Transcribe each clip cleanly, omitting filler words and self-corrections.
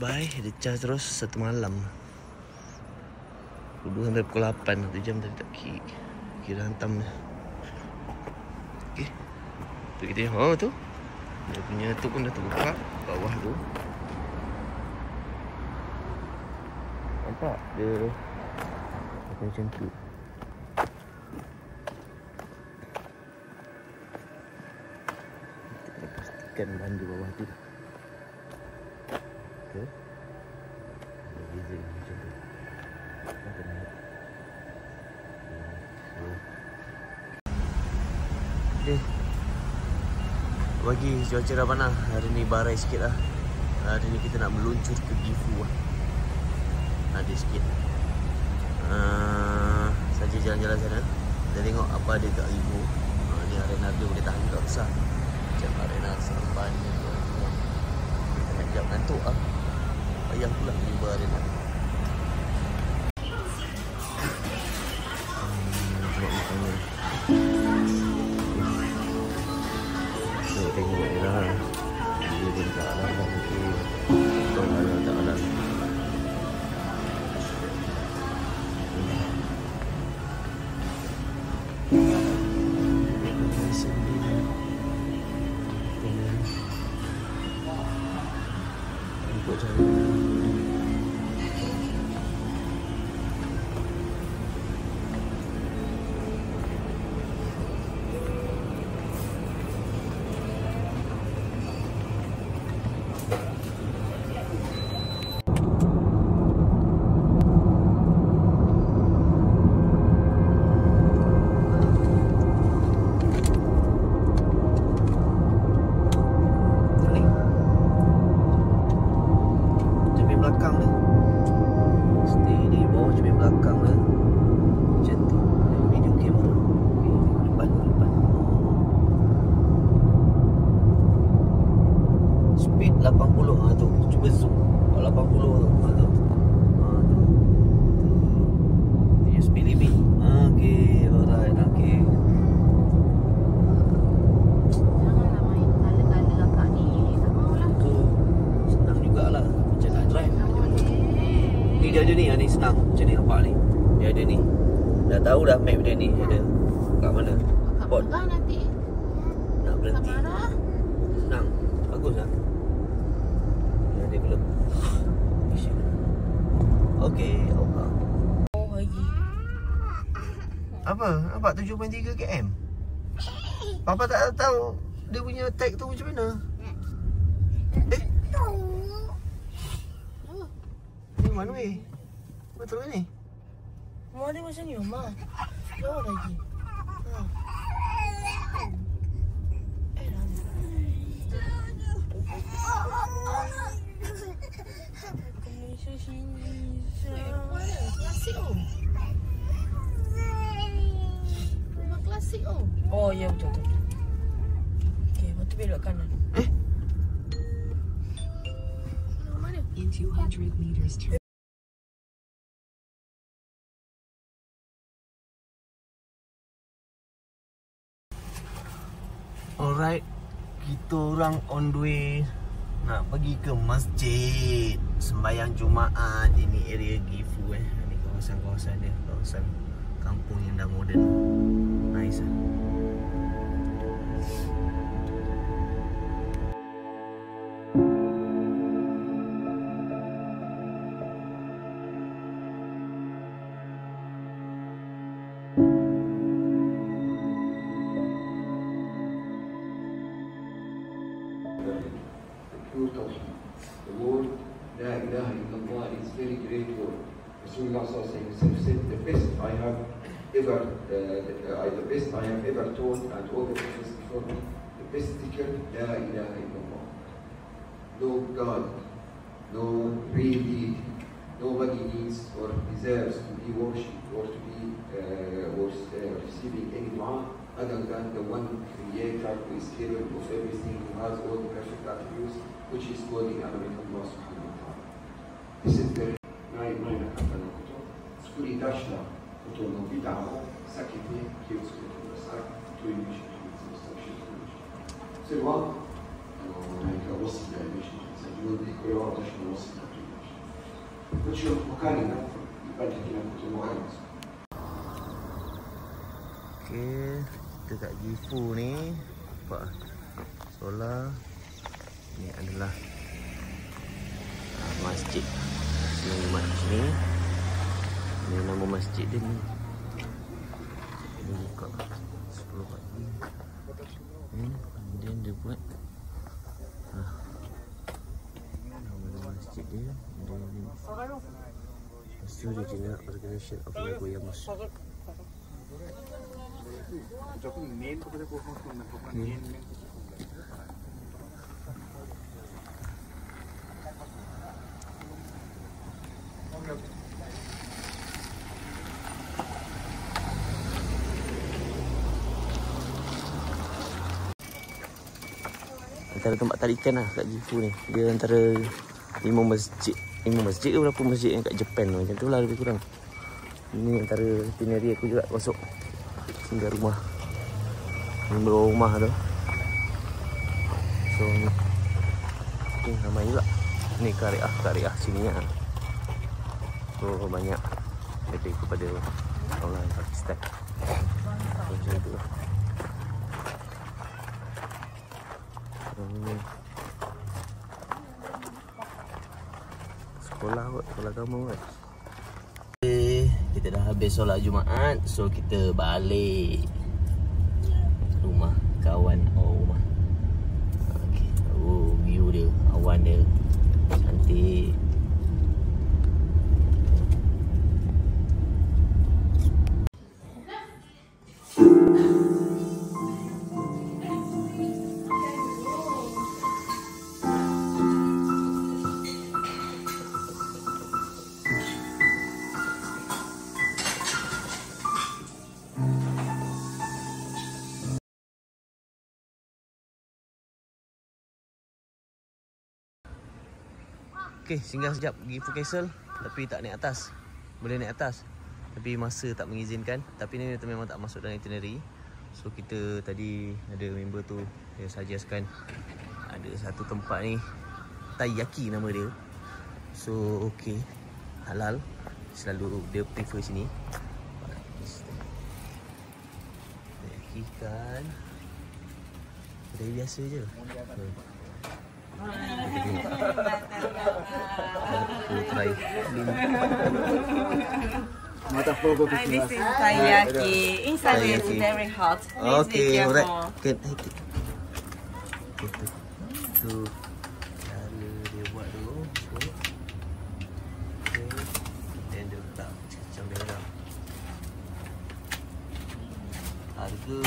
standby. Dia charge terus 1 malam. Pukul 2 sampai pukul 8. 1 jam tadi tak kira hantam dia. Okey. Tu kita tengok tu. Dia punya tu pun dah terbuka. Bawah tu. Nampak dia macam tu. Kita pastikan bandu bawah tu. Okey. Ada beza macam tu. Okay. Bagi cuaca dah panas. Hari ni barai sikit lah. Hari ni kita nak meluncur ke Gifu lah. Ada sikit saja jalan-jalan sana. Kita tengok apa ada kat Gifu. Ni arena dia boleh tahan tak besar. Macam arena Seremban ni. Kita nak jap ngantuk lah. Payah pula jumpa arena. Tengok je lah. Dia pun tak alam dah mungkin. Kau alam tak alam. Ikut cara. Dia ada ni, ni senang. Macam ni nampak ni. Dia ada ni. Dah tahu dah map dia ni ada kat mana. Spot nanti. Nak berhenti. Senang. Bagus lah. Dia ada belum. Okey, Allah. Oh, lagi. Apa? Nampak 7.3 km? Papa tak tahu dia punya tag tu macam mana. Mana weh? Betul ke ni? Rumah dia macam ni, Mak. Jauh lagi. Klasik oh. Rumah klasik oh. Oh ya betul. Okey, betul belok kanan. Mana? In 200 meters turn. Alright, kita orang on the way nak pergi ke masjid sembahyang Jumaat. Ini area Gifu Ini kawasan-kawasan dia, kawasan kampung yang dah moden. Nice lah. The word La ilaha illallah is very great word. Rasulullah said the best I have ever taught and all the prophets before me, the best dhikr, La ilaha illallah. No God, no real deity, nobody needs or deserves to be worshipped or to be receiving any dua other than the one creator who is capable of everything, who has all the perfect attributes, which is called in Arabic Allah subhanahu wa ta'ala. This is very najna katana kuto. Skuri dashna kuto no bid'ah sakiti kiyosu kuto sak to imishi to sak Selwa, najka wasi da imishi. Sajudi koyo dashna wasi Почему Макарина и Пальчикина Путимуан? Okay, kita kat Gifu ni. Nampak solar. Ni adalah masjid Senang Jumaat sini. Ni nama masjid dia ni. Dia buka 10 pagi. Kemudian dia buat nama masjid dia. Surya Jina Organization of Nagoya Muslim. Antara tempat tarikan lah kat Gifu ni. Dia antara 5 masjid ke berapa masjid yang kat Japan tu. Macam tu lah lebih kurang. Ini antara itinerary aku juga masuk singgah rumah. Ini bawah rumah tu. So ni ramai juga. Ni Kariah sini lah. So banyak lebih kepada orang Pakistan. So, macam tu lah. Sekolah kamu kan. Kita dah habis solat Jumaat. So kita balik rumah kawan rumah. Okay. Oh, view dia, awan dia cantik. Okay, singgah sekejap Gifu Castle. Tapi tak naik atas. Boleh naik atas, tapi masa tak mengizinkan. Tapi ni memang tak masuk dalam itinerary. So kita tadi ada member tu, dia suggestkan ada satu tempat ni, Taiyaki nama dia. So okay, halal. Selalu dia prefer sini. Taiyaki kan dari biasa je. Try. This is taiyaki. Inside is very hot. Please be Okay, alright. careful. Good. Tu cara dia buat dulu. Okay. Dan dia letak kacang merah. Harga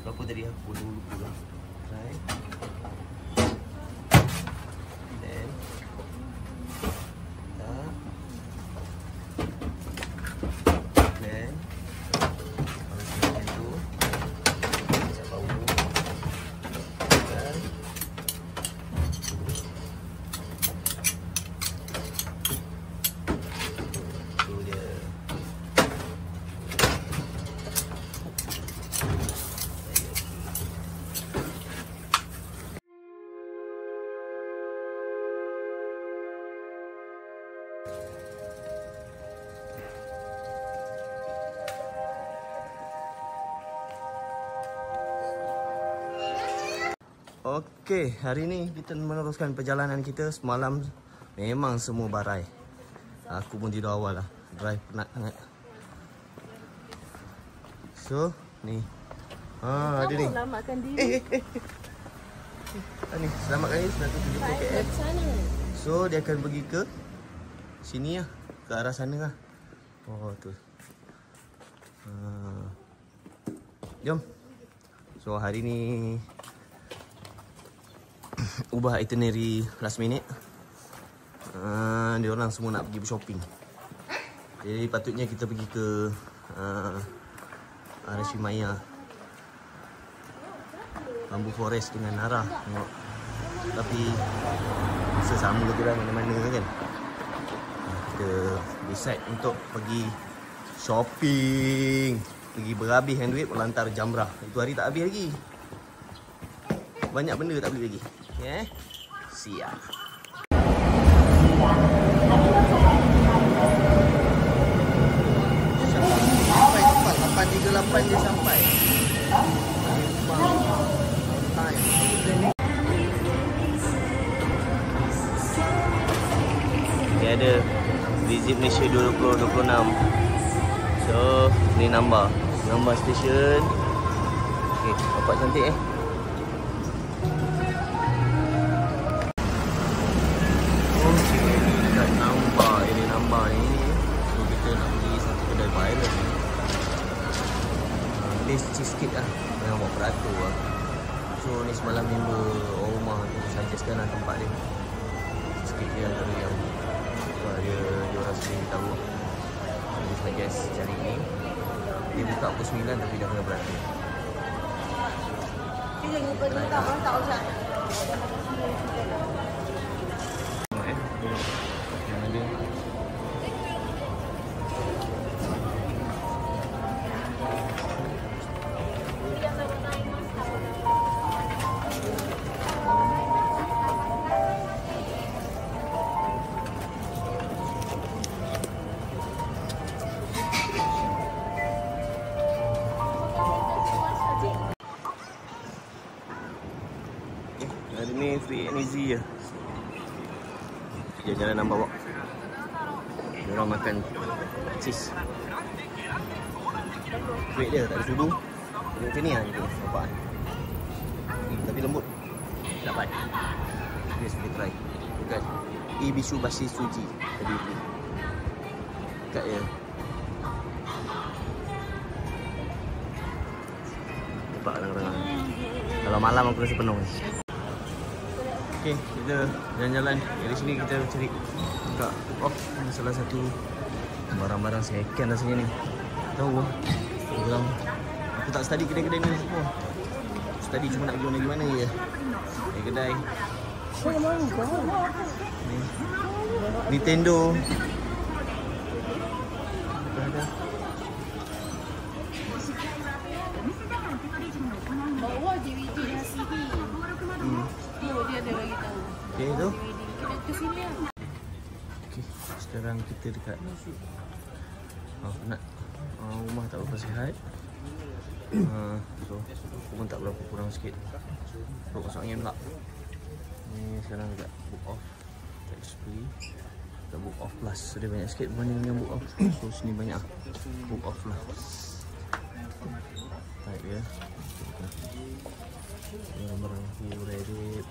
berapa tadi aku lupa lah. Right. Okey, hari ni kita meneruskan perjalanan kita. Semalam memang semua barai. Aku pun tidur awal lah. Drive penat sangat. So, ni. Ada ni. Selamatkan diri. Ni, selamatkan diri 170 km. So, dia akan pergi ke sini lah. Ke arah sana lah. Oh, tu. Jom. So, hari ni ubah itinerary last minute. Dia orang semua nak pergi shopping. Jadi patutnya kita pergi ke Arashimaya, Bambu Forest dengan Nara. Tengok. Tapi sesama kita dah mana-mana kan. Kita decide untuk pergi shopping. Pergi berhabiskan duit melantar Jamrah. Itu hari tak habis lagi. Banyak benda tak beli lagi. Okay. Siap. Visit Malaysia 2026. So, ni Namba station. Okay, nampak cantik Okay, dekat Namba ni. So, kita nak pergi satu kedai viral. Dia sikit lah. Jangan buat beratur lah. So, ni semalam member orang rumah tu suggestkan lah tempat dia. Sikit je antara yang dia orang sendiri tahu. Dia suggest cari ni. Dia buka pukul 9 tapi dah kena beratur. Jangan lupa juga orang tak usah. Yang ada ni free and easy je. Jalan nampak bawah. Diorang makan cheese. Kuih dia tak ada sudu. Dia macam ni lah gitu. Nampak tapi lembut. Dapat. Yes, boleh try. Bukan Ibisu Bashi Suji tadi beli. Dekat je. Nampak kadang-kadang. Kalau malam aku rasa penuh. Okay, kita jalan-jalan. Dari sini kita cari buka salah satu barang-barang second rasanya ni. Tahu orang aku tak study kedai-kedai ni semua. Study cuma nak pergi mana je. Kedai. Ni Nintendo. Ada. Bawa DVD dan CD. Dia ada lagi tahu. Okay tu. Kita ke sini lah. Okay, sekarang kita dekat penat. Rumah tak berapa sihat. So aku pun tak berapa kurang sikit. Perut masuk angin pula. Ni sekarang dekat book off tax free. Dekat book off plus. So dia banyak sikit berbanding dengan book off. So sini banyak book off lah. Baik ya. Barang-barang Reddit.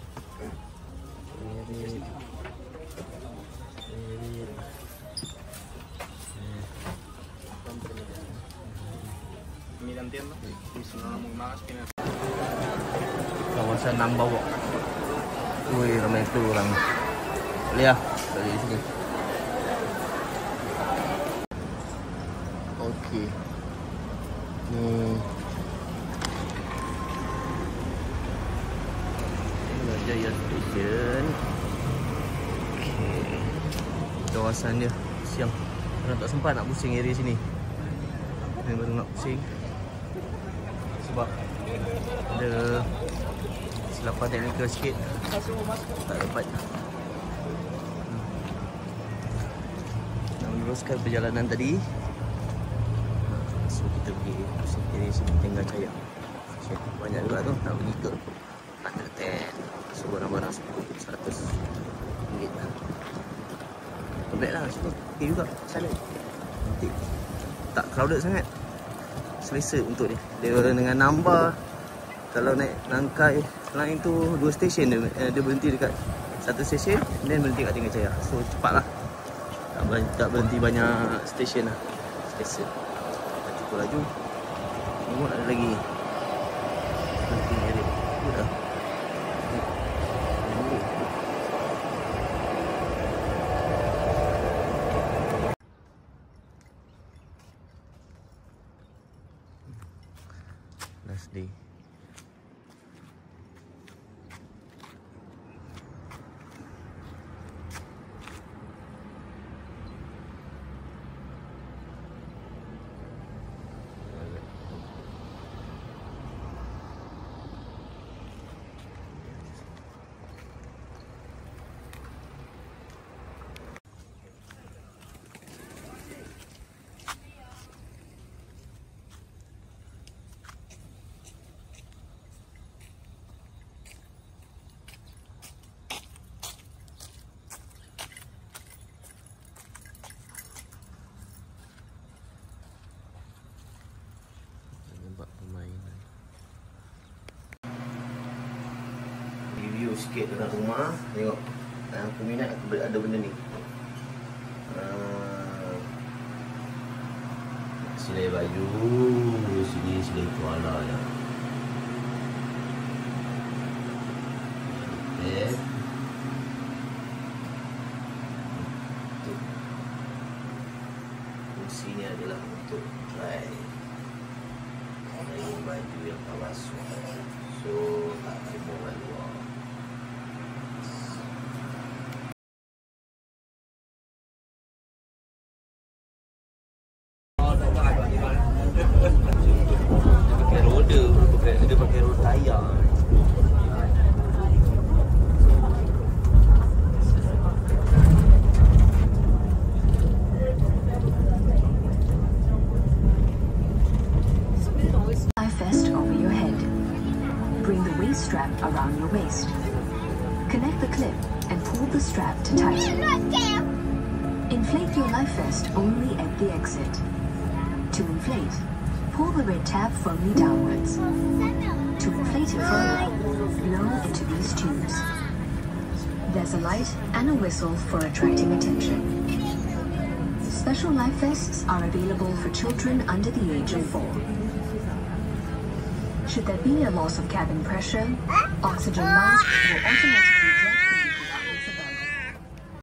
Kawasan Namba Walk. Wih, ramai tu orang. Boleh lah dari sini. Okey. Ni Jaya Station. Okey. Kawasan dia siang. Orang tak sempat nak pusing area sini. Ni baru nak pusing. Sebab ada selapan teknikal sikit. Tak dapat. Nak meneruskan perjalanan tadi. So kita pergi pusing area sini Tengah Jaya. Banyak juga tu nak pergi ke Under 10. So barang-barang RM100 lah. Tempek lah situ. Okay juga. Sana. Nanti tak crowded sangat. Selesa untuk dia. Dia dengan Namba. Kalau naik Langkai lain tu 2 stesen dia berhenti dekat satu stesen dan berhenti kat Tengah Jaya. So cepat lah. Tak berhenti banyak stesen lah. Stesen. Cukup laju. Tengok ada lagi. Berhenti area. Dah. Last day. sikit dalam rumah. Tengok, aku minat ada benda ni. Selai baju, sini selai koala je. Fungsinya adalah untuk dry baju yang tak basuh, so tak semua keluar. Dia pakai roda, dia pakai roda tayar. Strap around your waist. Connect the clip and pull the strap to tighten. Inflate your life vest only at the exit. To inflate, pull the red tab firmly downwards. To inflate it further, blow into these tubes. There's a light and a whistle for attracting attention. Special life vests are available for children under the age of 4. Should there be a loss of cabin pressure, oxygen masks will automatically drop